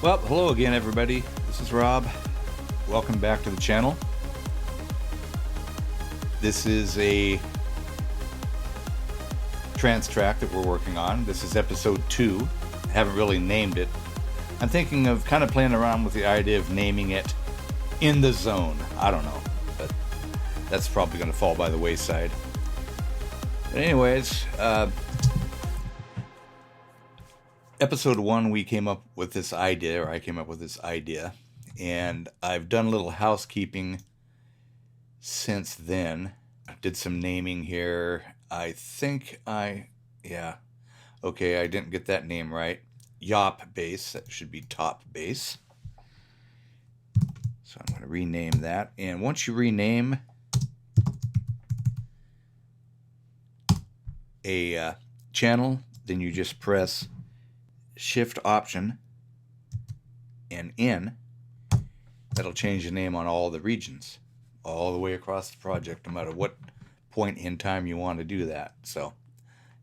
Well, hello again, everybody. This is Rob. Welcome back to the channel. This is a trance track that we're working on. This is episode 2. I haven't really named it. I'm thinking of kind of playing around with the idea of naming it In the Zone. I don't know, but that's probably going to fall by the wayside. But anyways, episode 1, we came up with this idea, or I came up with this idea, and I've done a little housekeeping since then. I did some naming here. I didn't get that name right. Yop bass, that should be top bass. So I'm going to rename that. And once you rename a channel, then you just press Shift Option and N. That'll change the name on all the regions, all the way across the project, no matter what point in time you want to do that. So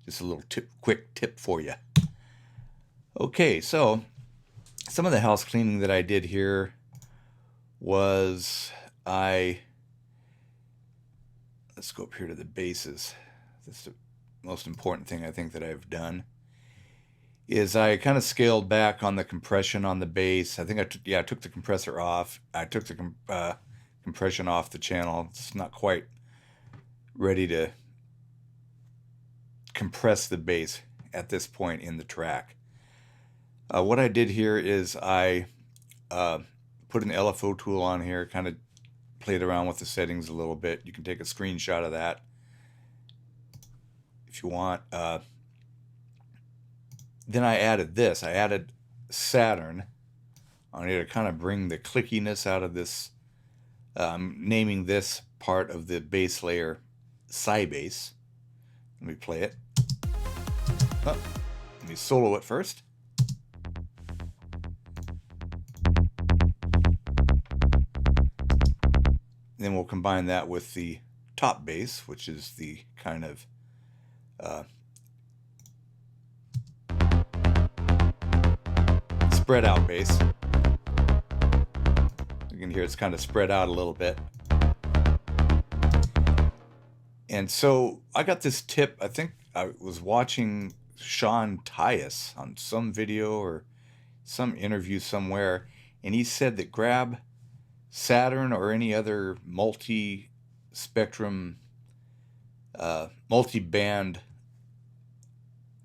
just a little quick tip for you. Okay, so some of the house cleaning that I did here was let's go up here to the basses. That's the most important thing I think that I've done. Is I kind of scaled back on the compression on the bass. I think I took the compressor off. I took the compression off the channel. It's not quite ready to compress the bass at this point in the track. What I did here is I put an LFO tool on here, kind of played around with the settings a little bit. You can take a screenshot of that if you want. Then I added this. I added Saturn on here to kind of bring the clickiness out of this. Naming this part of the bass layer Psy bass. Let me play it. Let me solo it first. Then we'll combine that with the top bass, which is the kind of spread out bass. You can hear it's kind of spread out a little bit. And so I got this tip. I think I was watching Sean Tyas on some video or some interview somewhere, and he said that grab Saturn or any other multi-spectrum, multi-band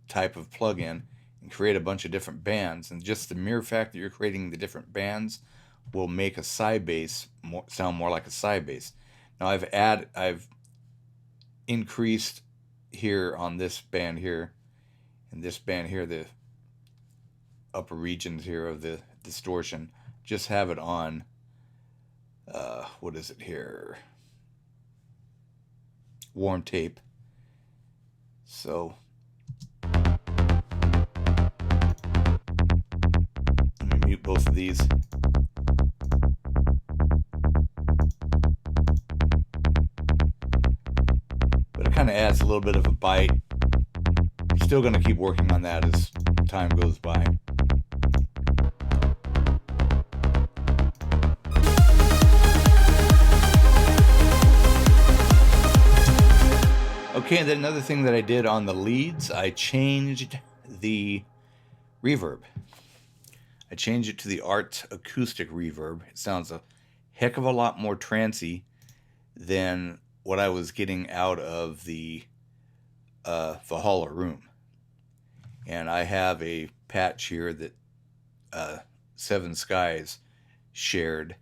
type of plugin and create a bunch of different bands, and just the mere fact that you're creating the different bands will make a Psy bass sound more like a Psy bass. Now I've increased here on this band here and this band here, the upper regions here of the distortion, just have it on what is it here, warm tape. So mute both of these. But it kind of adds a little bit of a bite. Still going to keep working on that as time goes by. Okay, and then another thing that I did on the leads, I changed the reverb. I changed it to the Art acoustic reverb. It sounds a heck of a lot more trancey than what I was getting out of the Valhalla Room. And I have a patch here that Seven Skies shared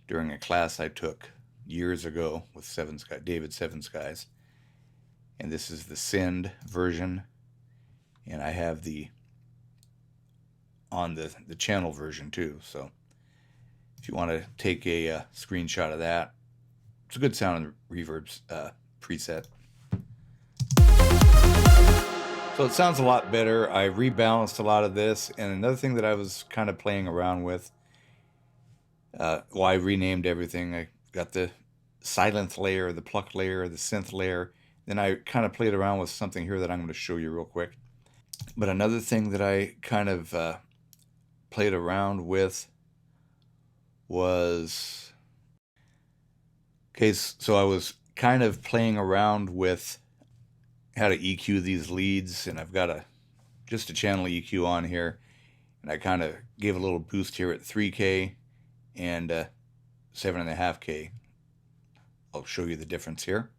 during a class I took years ago with David Seven Skies. And this is the Send version, and I have on the channel version too. So if you want to take a screenshot of that, it's a good sound reverb preset. So it sounds a lot better. I rebalanced a lot of this, and another thing that I was kind of playing around with, I renamed everything. I got the silence layer, the pluck layer, the synth layer. Then I kind of played around with something here that I'm going to show you real quick. But another thing that I kind of played around with was, okay, so I was kind of playing around with how to EQ these leads, and I've got just a channel EQ on here, and I kind of gave a little boost here at 3K and 7.5K. I'll show you the difference here.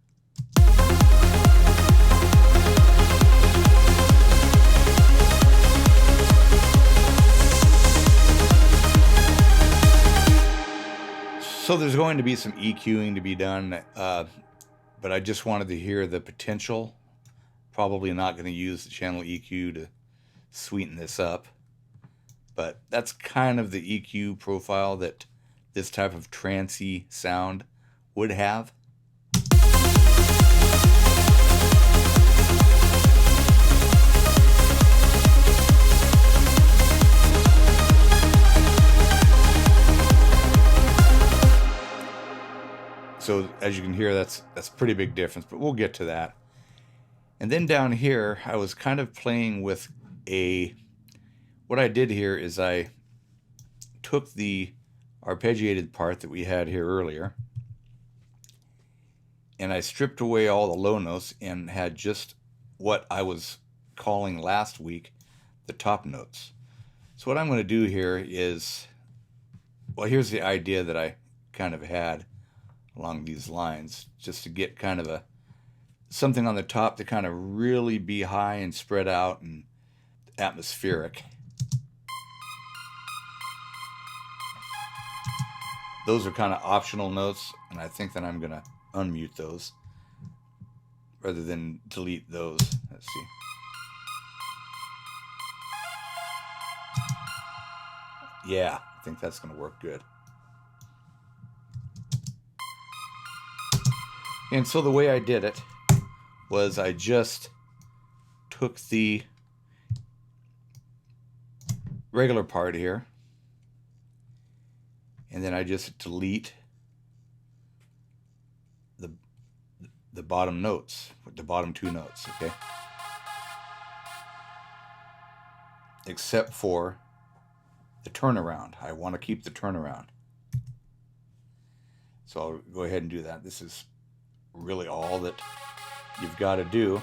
So there's going to be some EQing to be done, but I just wanted to hear the potential. Probably not going to use the channel EQ to sweeten this up, but that's kind of the EQ profile that this type of trancey sound would have. So as you can hear, that's a pretty big difference, but we'll get to that. And then down here, I was kind of playing with what I did here is I took the arpeggiated part that we had here earlier, and I stripped away all the low notes and had just what I was calling last week the top notes. So what I'm going to do here is, well, here's the idea that I kind of had along these lines, just to get kind of something on the top to kind of really be high and spread out and atmospheric. Those are kind of optional notes, and I think that I'm going to unmute those rather than delete those. Let's see. Yeah, I think that's going to work good. And so the way I did it was I just took the regular part here, and then I just delete the bottom notes, the bottom two notes, okay? Except for the turnaround. I want to keep the turnaround. So I'll go ahead and do that. This is really all that you've got to do.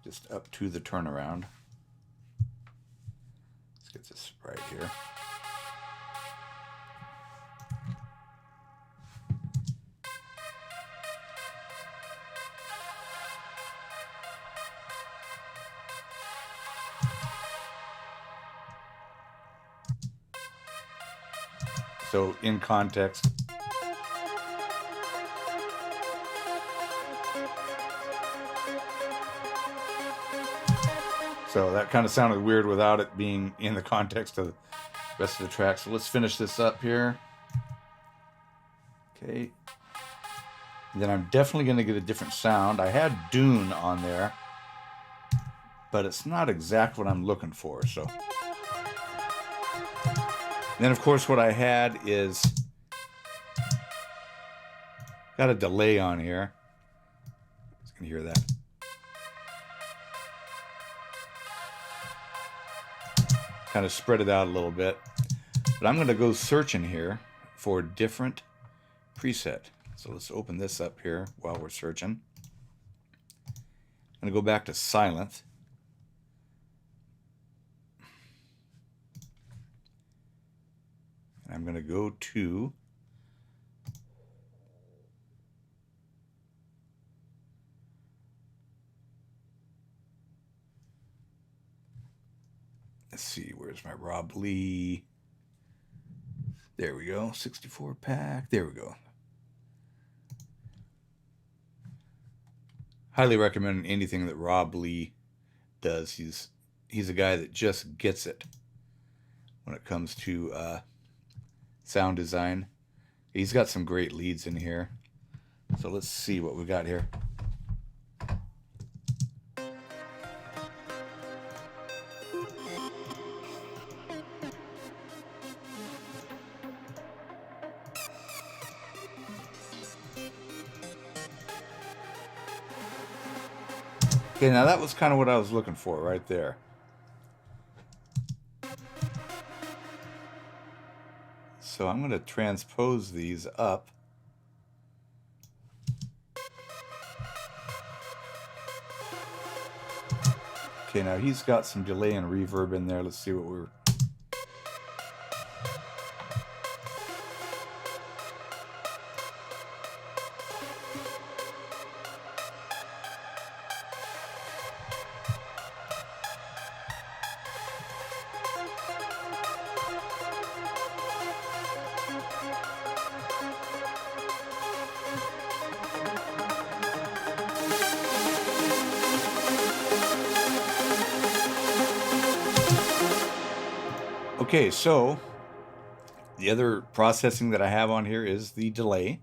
Just up to the turnaround. Let's get this right here. So in context, so that kind of sounded weird without it being in the context of the rest of the track. So let's finish this up here. Okay. And then I'm definitely going to get a different sound. I had Dune on there, but it's not exactly what I'm looking for. So. And then, of course, what I had is got a delay on here. You can hear that. Kind of spread it out a little bit. But I'm going to go searching here for a different preset. So let's open this up here while we're searching. I'm going to go back to silent. I'm going to go to let's see, where's my Rob Lee? There we go, 64 pack. There we go. Highly recommend anything that Rob Lee does. He's a guy that just gets it when it comes to sound design. He's got some great leads in here. So let's see what we got here. Okay, now that was kind of what I was looking for right there. So I'm going to transpose these up. Okay, now he's got some delay and reverb in there. Let's see what we're... Okay, so the other processing that I have on here is the delay.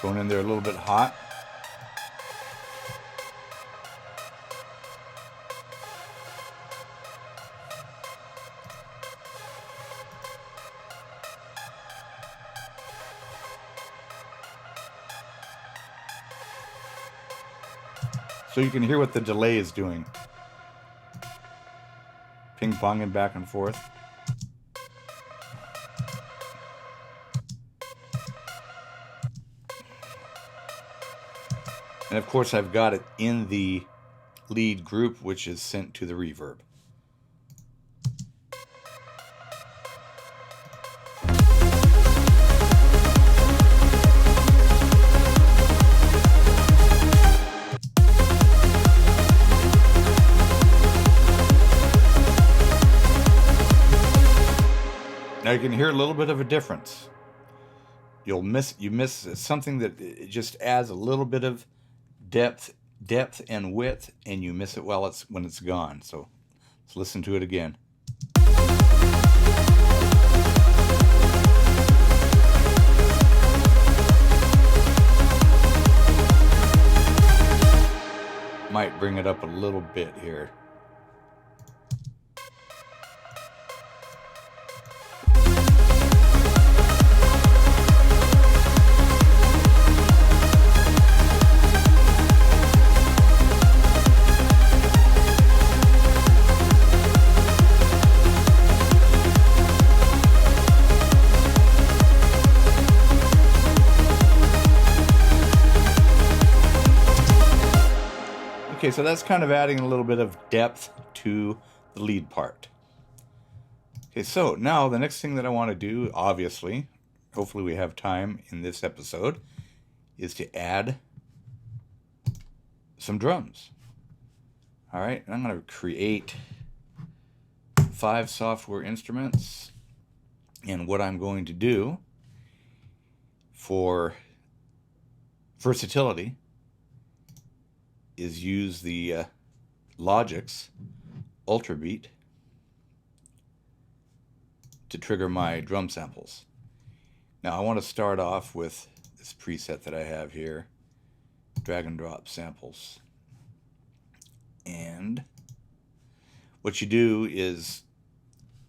Going in there a little bit hot. So you can hear what the delay is doing. Ping-ponging back and forth. And of course I've got it in the lead group, which is sent to the reverb. Now you can hear a little bit of a difference. You miss something that it just adds a little bit of depth and width, and you miss it when it's gone. So let's listen to it again. Might bring it up a little bit here. Okay, so that's kind of adding a little bit of depth to the lead part. Okay, so now the next thing that I want to do, obviously, hopefully we have time in this episode, is to add some drums. All right, I'm going to create 5 software instruments, and what I'm going to do for versatility is use the Logic's Ultrabeat to trigger my drum samples. Now I want to start off with this preset that I have here, drag and drop samples. And what you do is,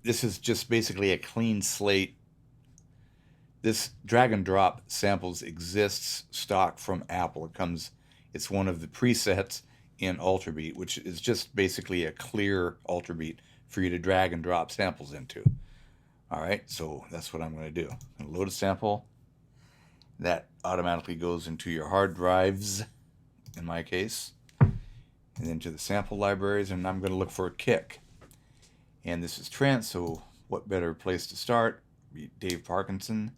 this is just basically a clean slate. This drag and drop samples exists stock from Apple. It's one of the presets in Ultrabeat, which is just basically a clear Ultrabeat for you to drag and drop samples into. All right, so that's what I'm going to do. I'm going to load a sample. That automatically goes into your hard drives, in my case, and then to the sample libraries, and I'm going to look for a kick. And this is trance, so what better place to start? Dave Parkinson.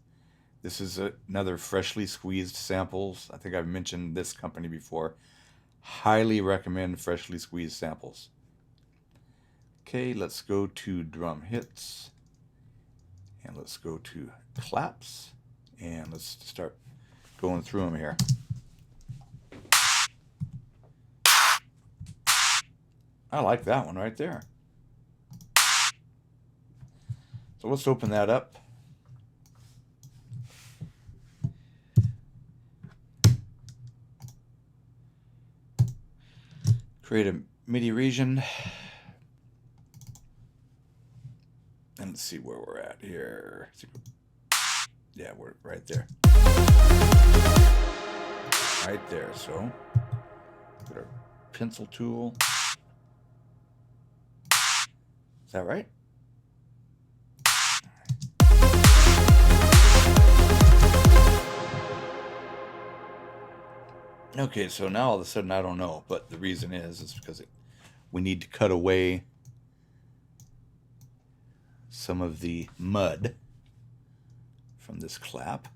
This is another freshly squeezed samples. I think I've mentioned this company before. Highly recommend freshly squeezed samples. Okay, let's go to drum hits. And let's go to claps. And let's start going through them here. I like that one right there. So let's open that up. Create a MIDI region. And let's see where we're at here. Yeah, we're right there. Right there. So, get our pencil tool. Is that right? Okay, so now all of a sudden I don't know, but the reason is because we need to cut away some of the mud from this clap.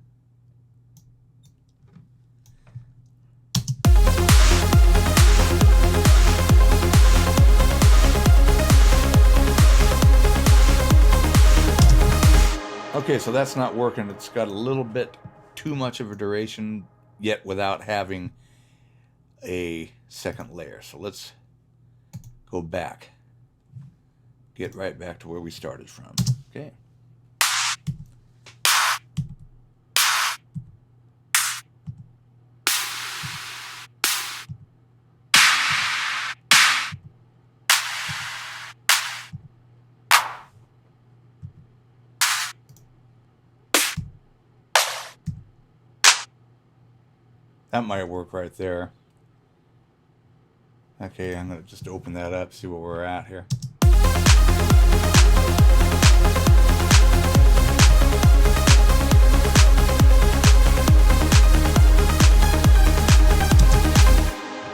Okay, so that's not working. It's got a little bit too much of a duration yet without having a second layer. So let's go back. Get right back to where we started from. Okay. That might work right there. Okay, I'm going to just open that up, see where we're at here.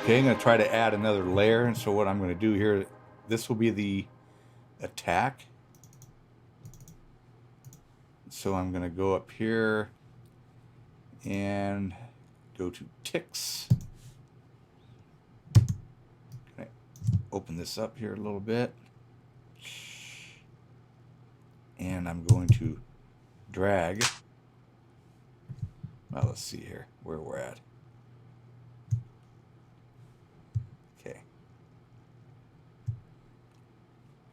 Okay, I'm going to try to add another layer, and so what I'm going to do here, this will be the attack. So I'm going to go up here and go to ticks. Open this up here a little bit, and I'm going to drag. Well, let's see here where we're at. Okay,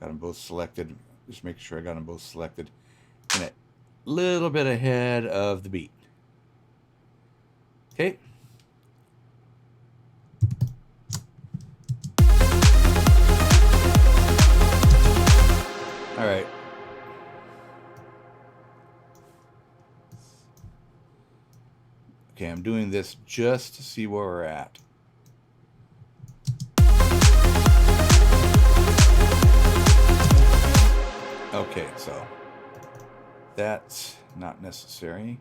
got them both selected. Just make sure I got them both selected, and a little bit ahead of the beat. Okay. All right. Okay, I'm doing this just to see where we're at. Okay, so that's not necessary.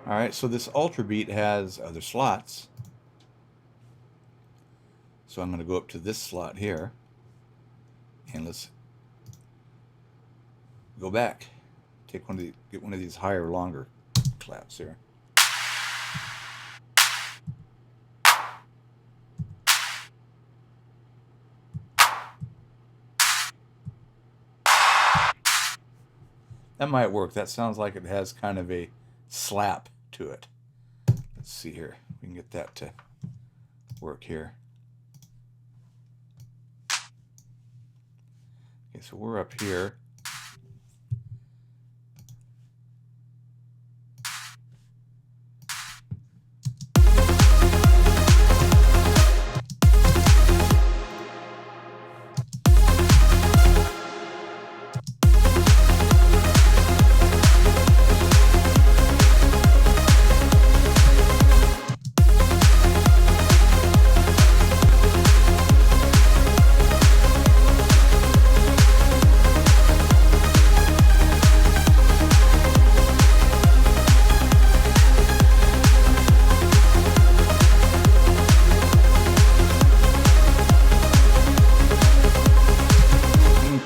All right, so this Ultrabeat has other slots. So I'm going to go up to this slot here, and let's go back. Get one of these higher, longer claps here. That might work. That sounds like it has kind of a slap to it. Let's see here. We can get that to work here. Okay, so we're up here.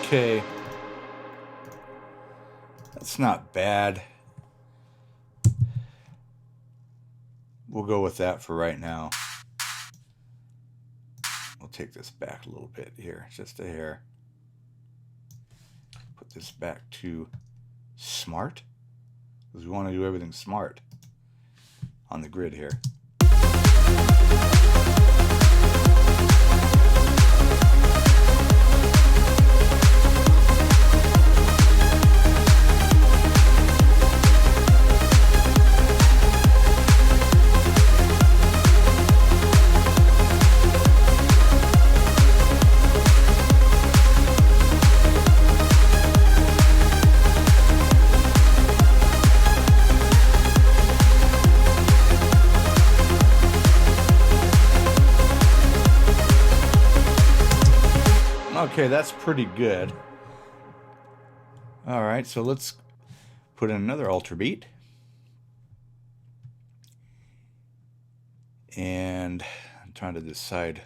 Okay, that's not bad. We'll go with that for right now. We'll take this back a little bit here, just a hair. Put this back to smart, because we want to do everything smart on the grid here. Okay, that's pretty good. All right, so let's put in another Ultrabeat. And I'm trying to decide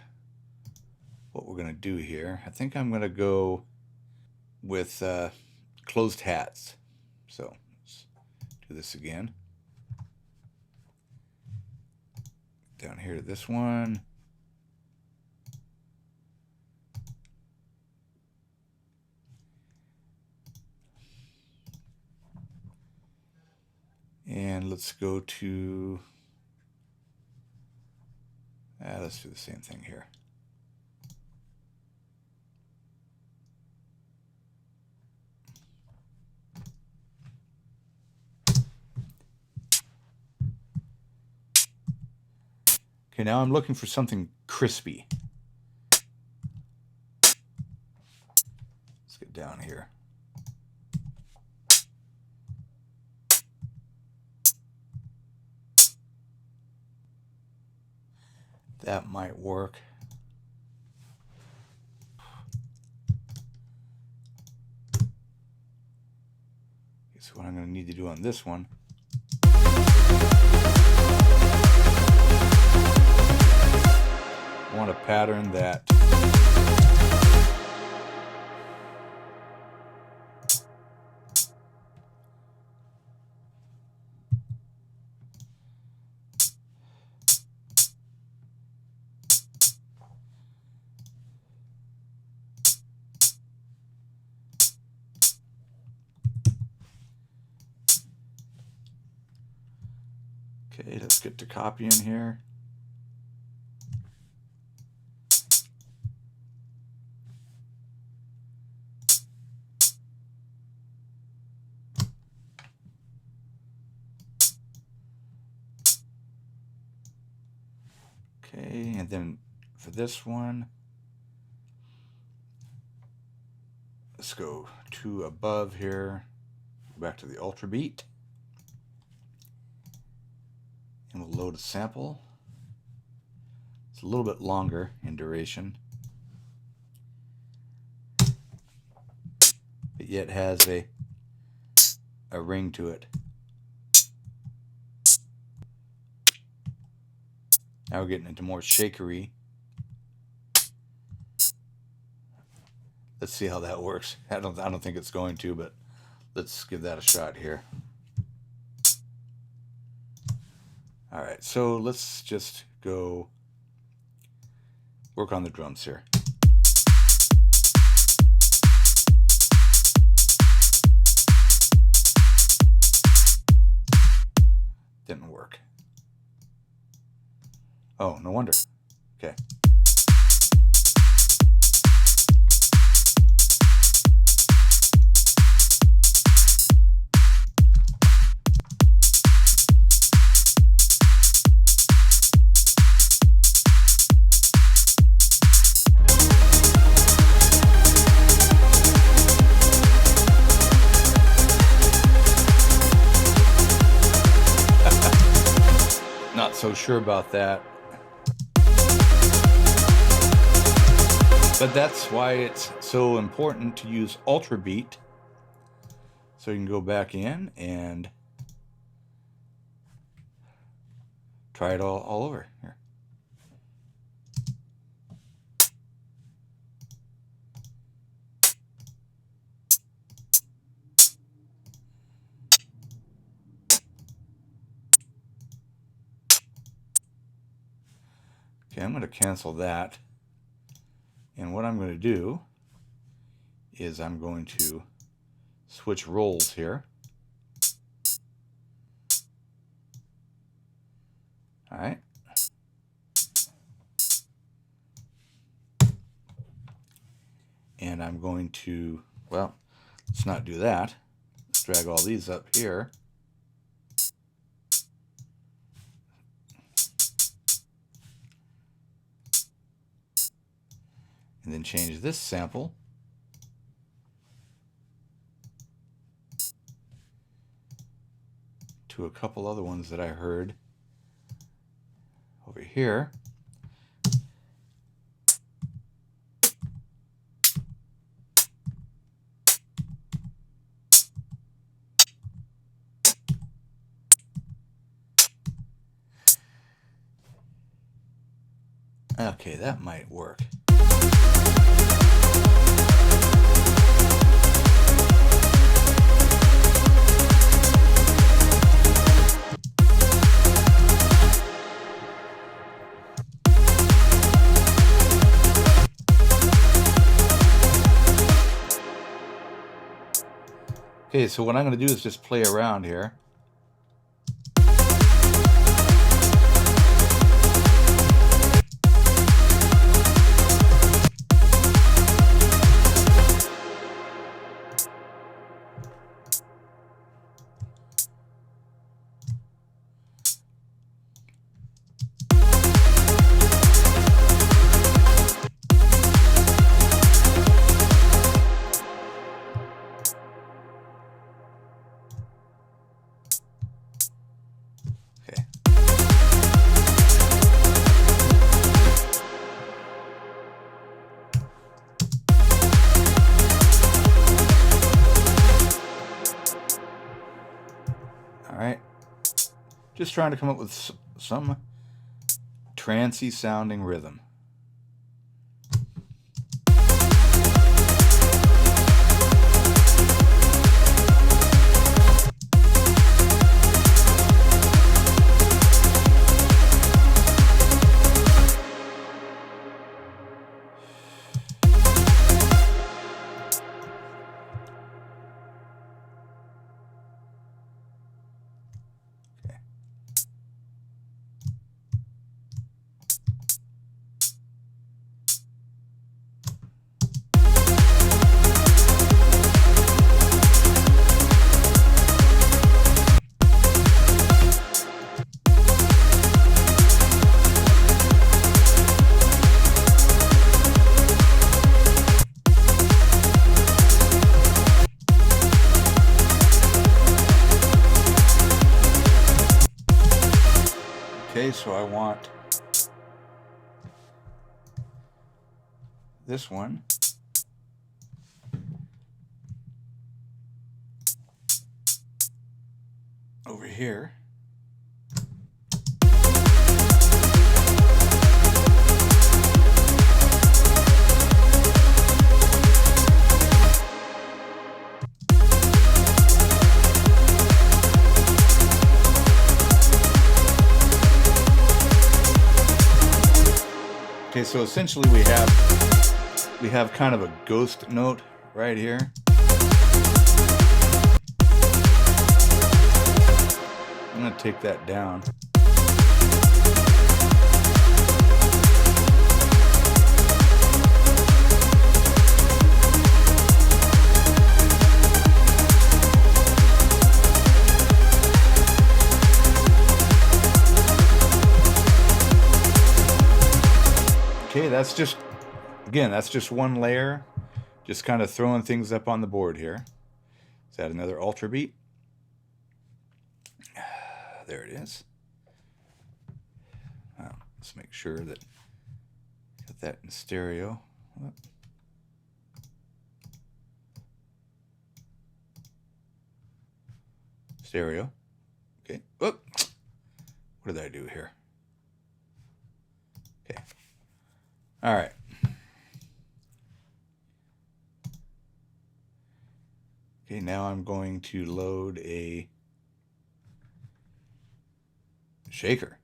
what we're going to do here. I think I'm going to go with closed hats. So let's do this again. Down here to this one. And let's go to, let's do the same thing here. Okay, now I'm looking for something crispy. Let's get down here. That might work. So what I'm going to need to do on this one, I want a pattern that okay, let's get to copying here. Okay, and then for this one, let's go to above here, go back to the Ultrabeat, and we'll load a sample. It's a little bit longer in duration, but yet has a ring to it. Now we're getting into more shakery. Let's see how that works. I don't think it's going to, but let's give that a shot here. All right, so let's just go work on the drums here. Didn't work. Oh, no wonder. Okay. Not so sure about that. But that's why it's so important to use Ultrabeat. So you can go back in and try it all over here. Okay, I'm going to cancel that. And what I'm going to do is I'm going to switch roles here. All right. And I'm going to, well, let's not do that. Let's drag all these up here. And then change this sample to a couple other ones that I heard over here. Okay, that might work. Okay, so what I'm going to do is just play around here. Okay. All right. Just trying to come up with some trancey sounding rhythm. Okay, so I want this one over here. Okay, so essentially we have kind of a ghost note right here. I'm going to take that down. Okay, that's just, again, that's just one layer. Just kind of throwing things up on the board here. Is that another Ultrabeat? There it is. Let's make sure that got that in stereo. Stereo. Okay. Whoop. What did I do here? Okay. All right. Okay, now I'm going to load a shaker.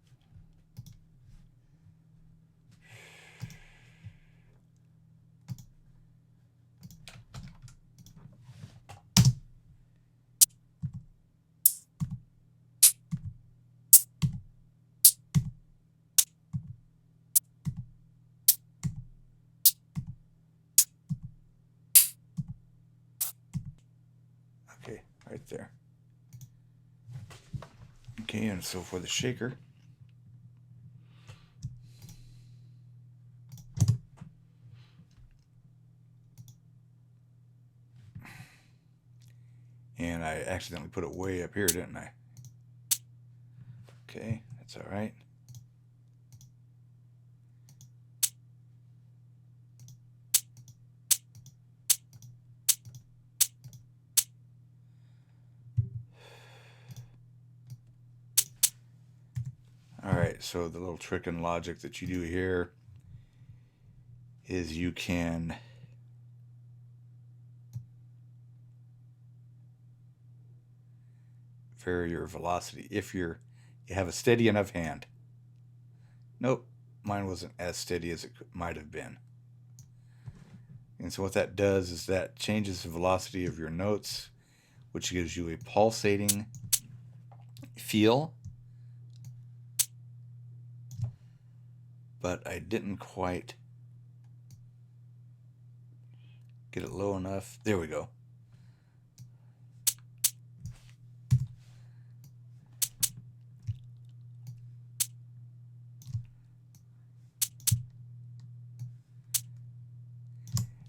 Okay, right there. Okay, and so for the shaker, and I accidentally put it way up here, didn't I? Okay, that's all right. All right, so the little trick and logic that you do here is you can vary your velocity if you have a steady enough hand. Nope, mine wasn't as steady as it might have been. And so what that does is that changes the velocity of your notes, which gives you a pulsating feel. But I didn't quite get it low enough. There we go.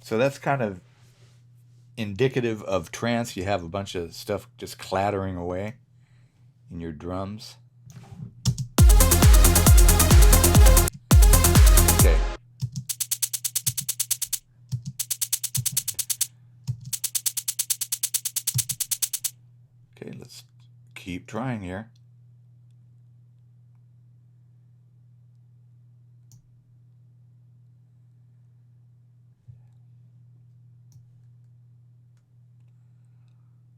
So that's kind of indicative of trance. You have a bunch of stuff just clattering away in your drums. Okay. Okay, let's keep trying here.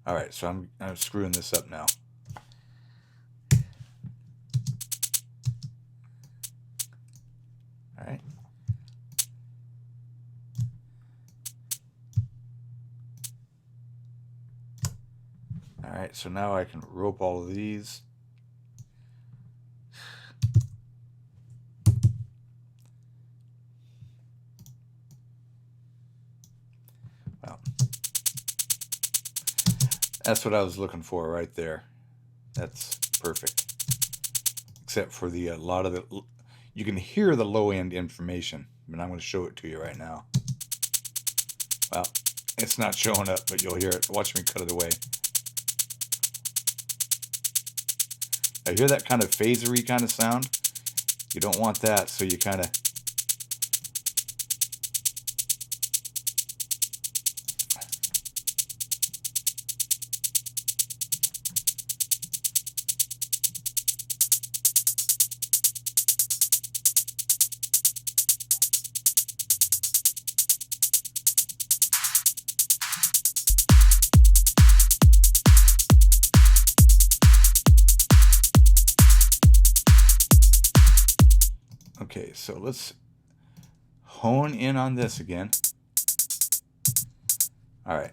All right, so I'm screwing this up now. All right. All right, so now I can rope all of these. Well, that's what I was looking for right there. That's perfect. Except for the lot of the, you can hear the low end information, and I'm going to show it to you right now. Well, it's not showing up, but you'll hear it. Watch me cut it away. I hear that kind of phasery kind of sound. You don't want that, so you kind of okay, so let's hone in on this again. All right.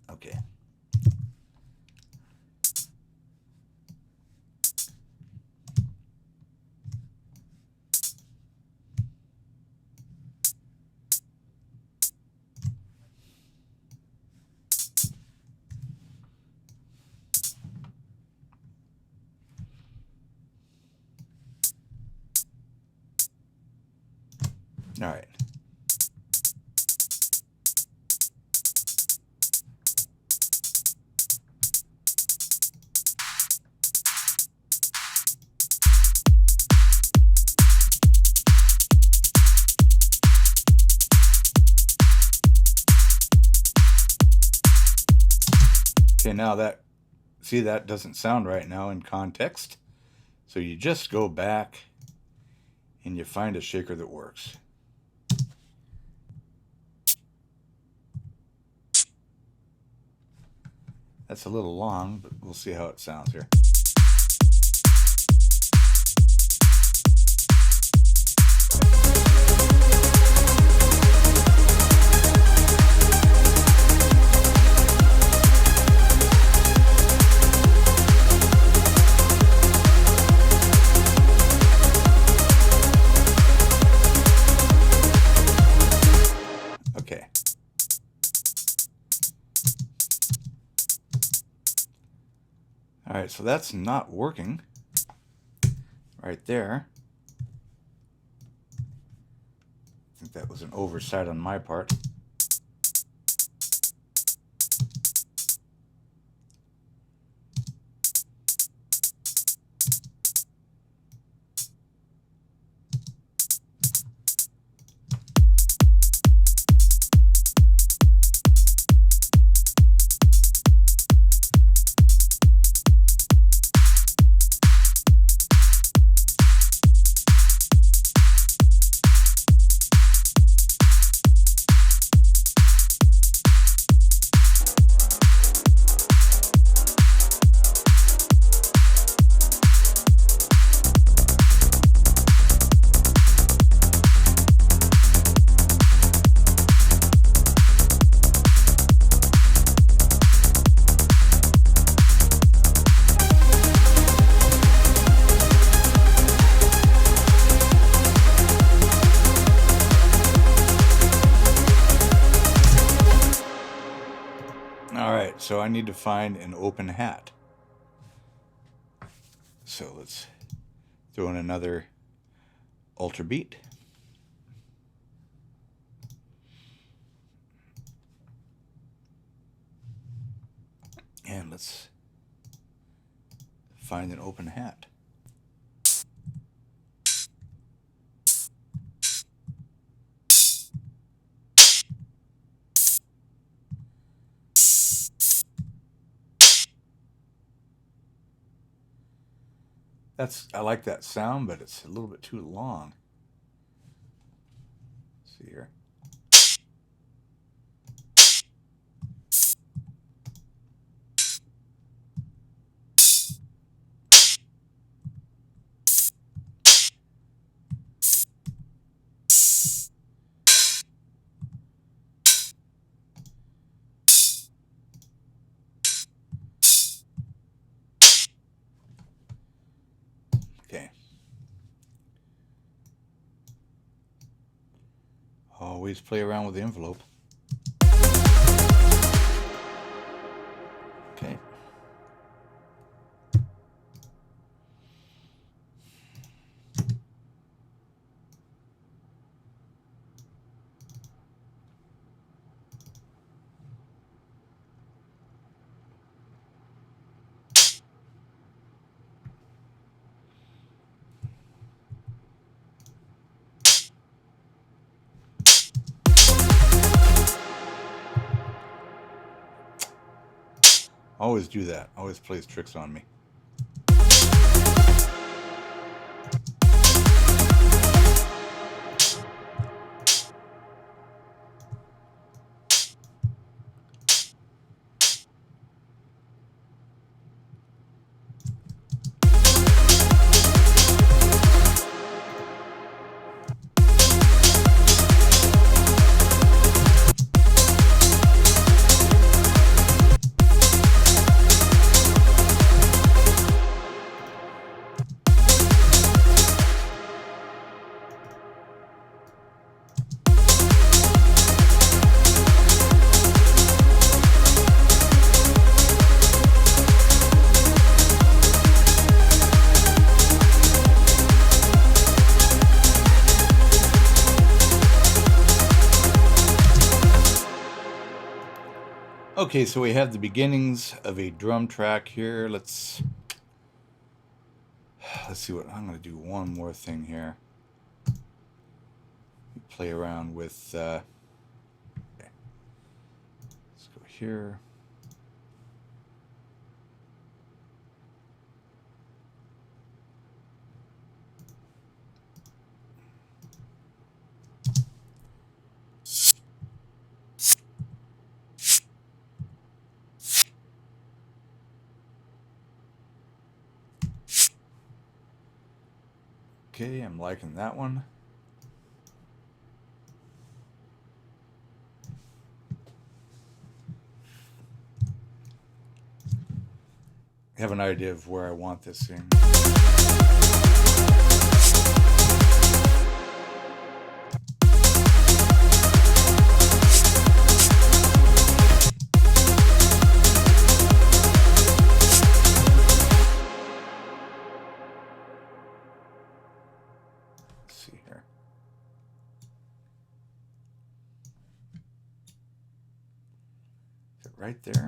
Okay. All right. Okay, now that, see, that doesn't sound right now in context. So you just go back and you find a shaker that works. That's a little long, but we'll see how it sounds here. Okay. All right, so that's not working right there. I think that was an oversight on my part. so I need to find an open hat. So let's throw in another Ultrabeat. And let's find an open hat. I like that sound, but it's a little bit too long. Let's see here. Okay. Always play around with the envelope. Okay. Always do that. Always plays tricks on me. Okay, so we have the beginnings of a drum track here. Let's see what I'm going to do. One more thing here. Play around with. Okay. Let's go here. Okay, I'm liking that one. I have an idea of where I want this thing. See here. Is it right there?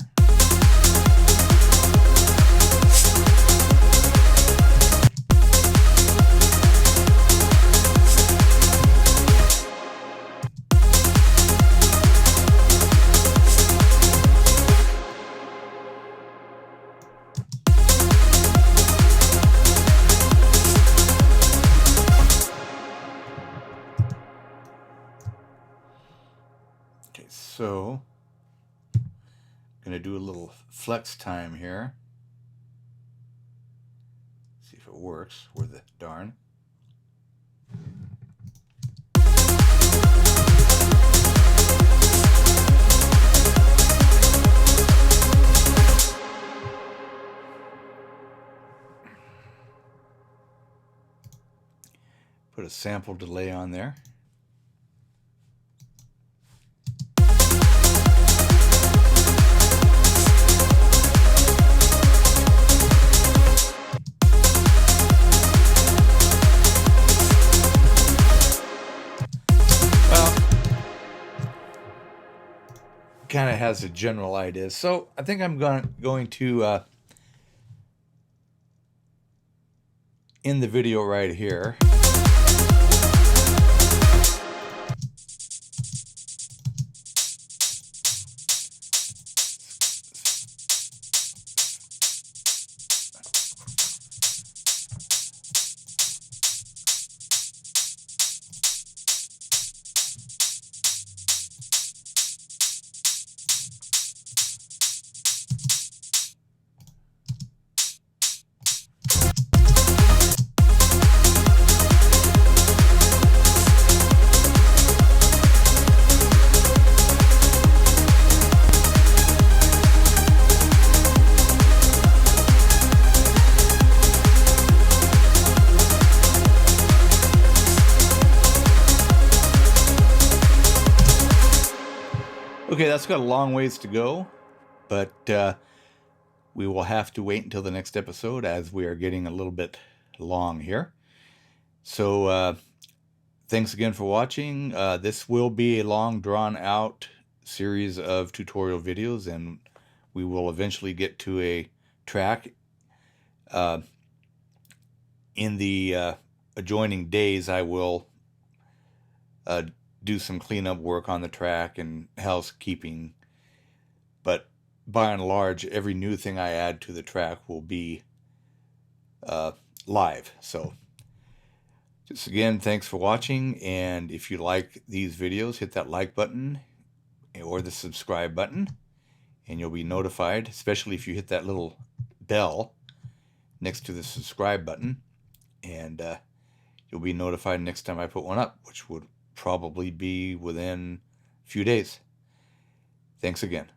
Okay, so I'm going to do a little flex time here. See if it works. Where the darn. Put a sample delay on there. kind of has a general idea. So I think I'm going to end the video right here. Okay, that's got a long ways to go, but we will have to wait until the next episode as we are getting a little bit long here. So thanks again for watching. This will be a long, drawn-out series of tutorial videos, and we will eventually get to a track. In the adjoining days, I will do some cleanup work on the track and housekeeping, but by and large, every new thing I add to the track will be live. So just again, thanks for watching, and if you like these videos, hit that like button or the subscribe button, and you'll be notified, especially if you hit that little bell next to the subscribe button, and you'll be notified next time I put one up, which would probably be within a few days. Thanks again.